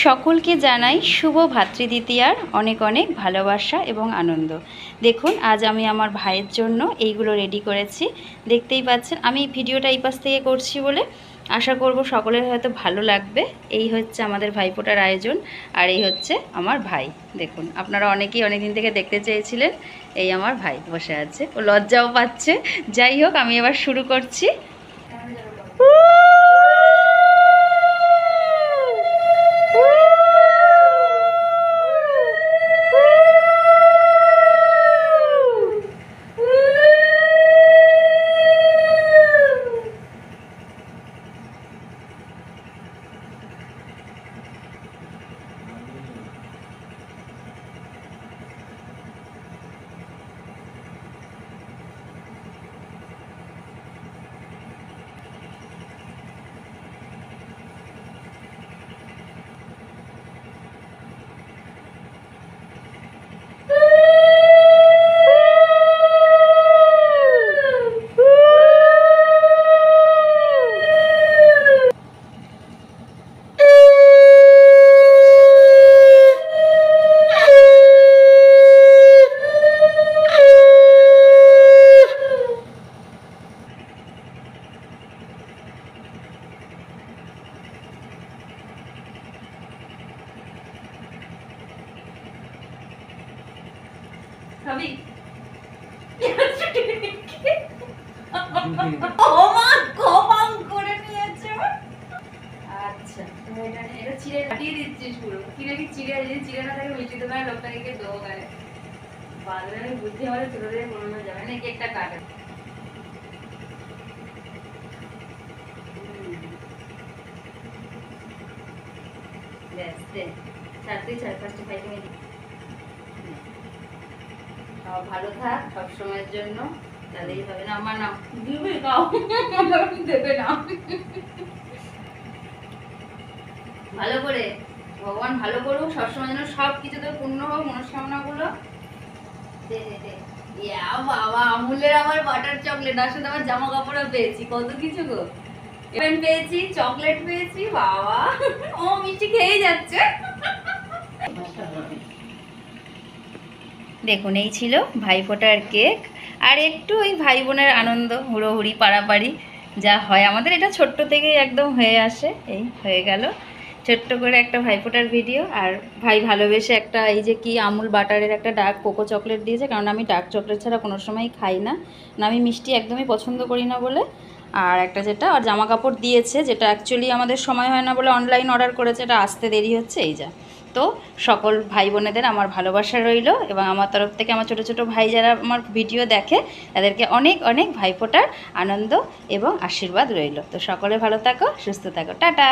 সকলকে জানাই শুভ ভাতৃদ্বিতীয়ার অনেক অনেক ভালোবাসা এবং আনন্দ। দেখুন আজ আমি আমার ভাইয়ের জন্য এইগুলো রেডি করেছি। দেখতেই পাচ্ছেন আমি ভিডিওটা এই পাশ থেকে করছি বলে আশা করব সকলের হয়তো ভালো লাগবে। এই হচ্ছে আমাদের ভাইফোঁটার আয়োজন, আর এই হচ্ছে আমার ভাই। দেখুন আপনারা অনেকেই অনেকদিন থেকে দেখতে চেয়েছিলেন। এই আমার ভাই বসে আছে, ও লজ্জাও পাচ্ছে। যাই হোক, আমি এবার শুরু করছি। খাবি? আচ্ছা, এটা চিড়ে কাটিয়ে দিচ্ছিস পুরো। কি নাকি চিড়ে, যদি চিড়ে না থাকে মিষ্টি দোকানের লোকটাকে কে দেবো গায়ে? বাজারে বুদ্ধি আমাদের ছোট থেকে কোনো যাবে না, কেকটা কাটে। ব্যাস দে, ছাড়তেই ছাড়, ফার্স্টে খাইতে মেয়ে ভালো থাক সব সময়ের জন্য, তাহলেই হবে। না আমার নাম দিবে কাউ দেবে না, ভালো করে ভগবান ভালো করুক, সবসময় যেন সব কিছুতে পূর্ণ হোক মনস্কামনাগুলো। দে দে দে। ইয়া বাবা, আমুলের আমার বাটার চকলেট, আর সাথে আমার জামা কাপড়ও পেয়েছি, কত কিছু গো। পেন পেয়েছি, চকলেট পেয়েছি, বাবা ও মিষ্টি খেয়েই যাচ্ছে। দেখুন এই ছিল ভাইফোঁটার কেক, আর একটু ওই ভাই বোনের আনন্দ, হুড়োহুড়ি পাড়াপাড়ি যা হয় আমাদের, এটা ছোট্ট থেকেই একদম হয়ে আসে। এই হয়ে গেল ছোট্ট করে একটা ভাইফোঁটার ভিডিও। আর ভাই ভালোবেসে একটা এই যে কি আমুল বাটারের একটা ডার্ক কোকো চকলেট দিয়েছে, কারণ আমি ডার্ক চকলেট ছাড়া কোনো সময় খাই না, আমি মিষ্টি একদমই পছন্দ করি না বলে। আর একটা যেটা আর জামা কাপড় দিয়েছে, যেটা অ্যাকচুয়ালি আমাদের সময় হয় না বলে অনলাইন অর্ডার করেছে, এটা আসতে দেরি হচ্ছে। এই যা। তো সকল ভাই বোনেদের আমার ভালোবাসা রইল, এবং আমার তরফ থেকে আমার ছোটো ছোটো ভাই যারা আমার ভিডিও দেখে তাদেরকে অনেক অনেক ভাইফোঁটার আনন্দ এবং আশীর্বাদ রইল। তো সকলে ভালো থাকো, সুস্থ থাকো, টাটা।